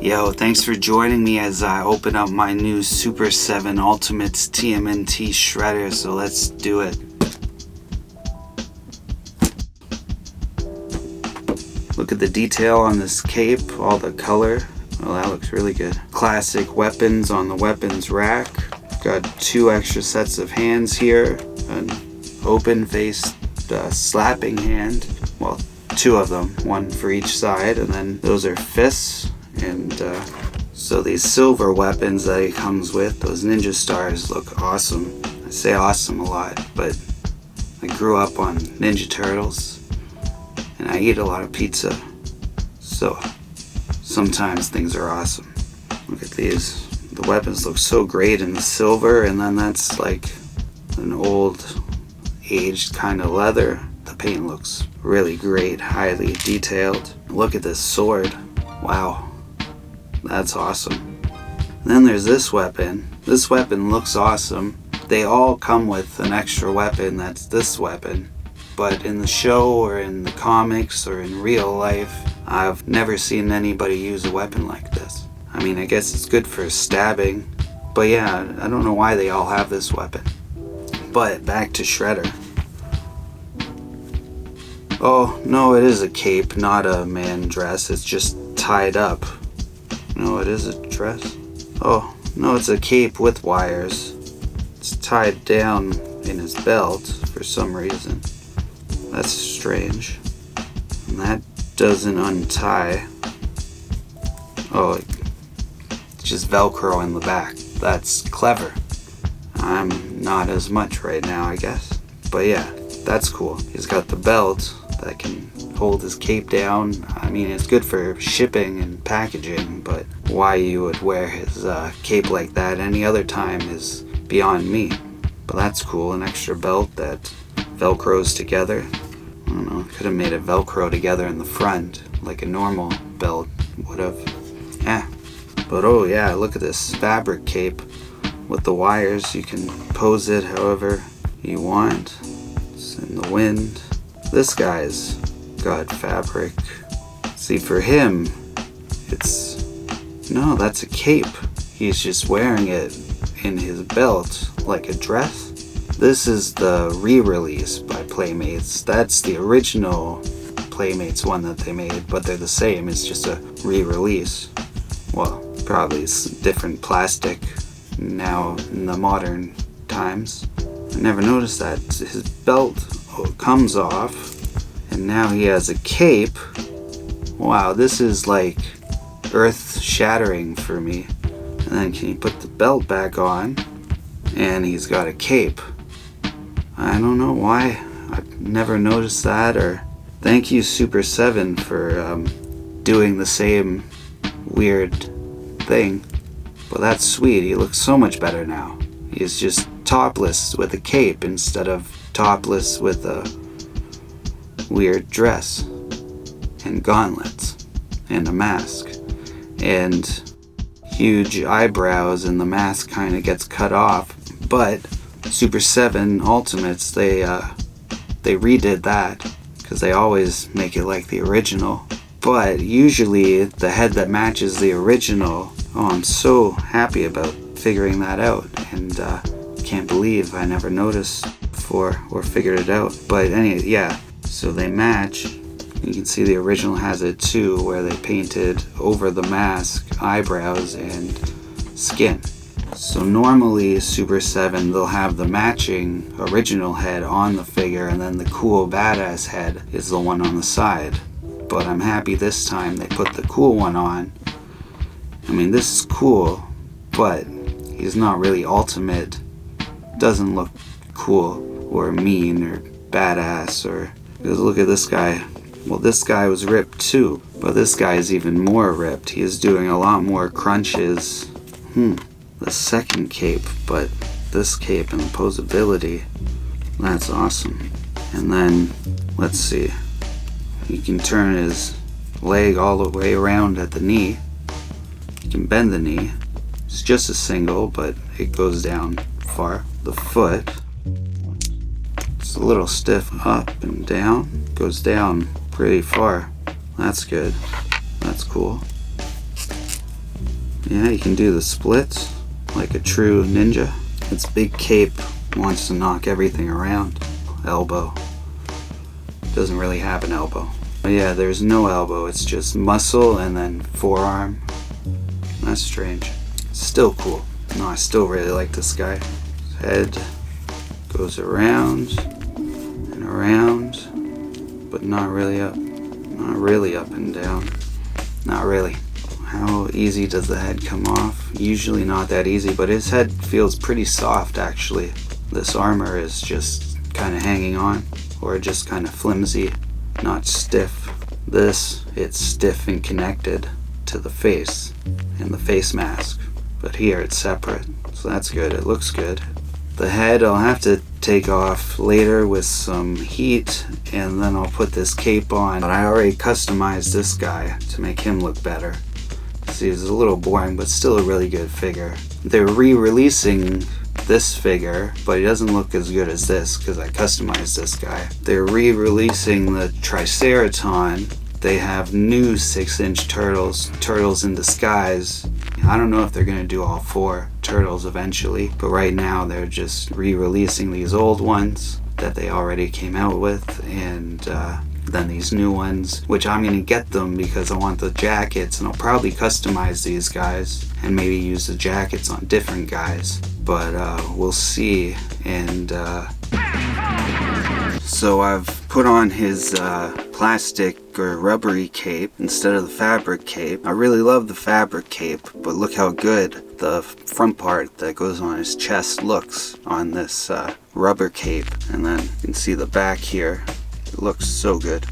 Yo, thanks for joining me as I open up my new Super7 Ultimates TMNT shredder, so let's do it. Look at the detail on this cape, all the color. Well, that looks really good. Classic weapons on the weapons rack. Got 2 extra sets of hands here. An open-faced slapping hand. Well, 2 of them, 1 for each side, and then those are fists. And so these silver weapons that he comes with, those ninja stars, look awesome. I say awesome a lot, but I grew up on Ninja Turtles and I eat a lot of pizza, so sometimes things are awesome. Look at these. The weapons look so great in the silver, and then that's like an old aged kind of leather. The paint looks really great, highly detailed. Look at this sword. Wow. That's awesome. Then there's this weapon. This weapon looks awesome. They all come with an extra weapon that's this weapon. But in the show or in the comics or in real life, I've never seen anybody use a weapon like this. I mean, I guess it's good for stabbing. But yeah, I don't know why they all have this weapon. But back to Shredder. Oh, no, it is a cape, not a man dress. It's just tied up. No, it is a dress. Oh, no, it's a cape with wires. It's tied down in his belt for some reason. That's strange. And that doesn't untie. Oh, it's just Velcro in the back. That's clever. I'm not as much right now, I guess. But yeah, that's cool. He's got the belt that can hold his cape down. I mean, it's good for shipping and packaging, but why you would wear his cape like that any other time is beyond me. But that's cool, an extra belt that velcros together. I don't know, could have made it velcro together in the front like a normal belt would have. Yeah, but oh yeah, look at this fabric cape with the wires. You can pose it however you want. It's in the wind. This guy's got fabric. See, for him, no, that's a cape. He's just wearing it in his belt like a dress. This is the re-release by Playmates. That's the original Playmates one that they made, but they're the same. It's just a re-release. Well, probably it's different plastic now in the modern times. I never noticed that. His belt comes off, and now he has a cape. Wow, this is like earth-shattering for me. And then can you put the belt back on, and he's got a cape. I don't know why I've never noticed that. Or thank you Super7 for doing the same weird thing. But that's sweet. He looks so much better now. He's just topless with a cape instead of topless with a weird dress and gauntlets and a mask and huge eyebrows, and the mask kind of gets cut off. But Super7 Ultimates, they redid that because they always make it like the original, but usually the head that matches the original. Oh, I'm so happy about figuring that out, and can't believe I never noticed before or figured it out. But anyway, yeah, so they match. You can see the original has it too, where they painted over the mask eyebrows and skin. So normally Super7, they'll have the matching original head on the figure, and then the cool badass head is the one on the side. But I'm happy this time they put the cool one on. I mean, this is cool, but he's not really ultimate. Doesn't look cool or mean or badass. Or because look at this guy. Well, this guy was ripped too, but this guy is even more ripped. He is doing a lot more crunches. The second cape, but this cape and the posability, that's awesome. And then let's see, you can turn his leg all the way around at the knee. You can bend the knee. It's just a single, but it goes down far. The foot, it's a little stiff up and down, goes down pretty far. That's good. That's cool. Yeah, you can do the splits like a true ninja. Its big cape wants to knock everything around. Elbow. Doesn't really have an elbow. But yeah, there's no elbow. It's just muscle and then forearm. That's strange. Still cool. No, I still really like this guy. His head goes around and around, but not really up. Not really up and down. Not really. How easy does the head come off? Usually not that easy, but his head feels pretty soft actually. This armor is just kind of hanging on, or just kind of flimsy, not stiff. This, it's stiff and connected to the face and the face mask, but here it's separate, so that's good. It looks good. The head I'll have to take off later with some heat, and then I'll put this cape on. But I already customized this guy to make him look better. See, it's a little boring, but still a really good figure. They're re-releasing this figure, but he doesn't look as good as this because I customized this guy. They're re-releasing the Triceraton. They have new 6-inch turtles in disguise. I don't know if they're going to do all 4 turtles eventually, but right now they're just re-releasing these old ones that they already came out with, and then these new ones, which I'm going to get them because I want the jackets, and I'll probably customize these guys and maybe use the jackets on different guys, but we'll see. And so I've put on his plastic or rubbery cape instead of the fabric cape. I really love the fabric cape, but look how good the front part that goes on his chest looks on this rubber cape. And then you can see the back here. It looks so good.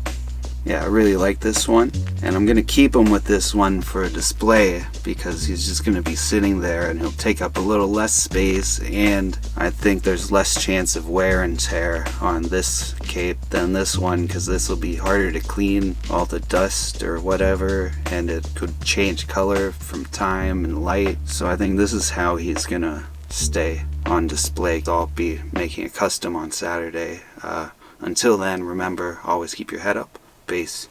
Yeah, I really like this one, and I'm gonna keep him with this one for a display because he's just gonna be sitting there and he'll take up a little less space, and I think there's less chance of wear and tear on this cape than this one because this will be harder to clean all the dust or whatever, and it could change color from time and light. So I think this is how he's gonna stay on display. I'll be making a custom on Saturday. Until then, remember, always keep your head up. Peace.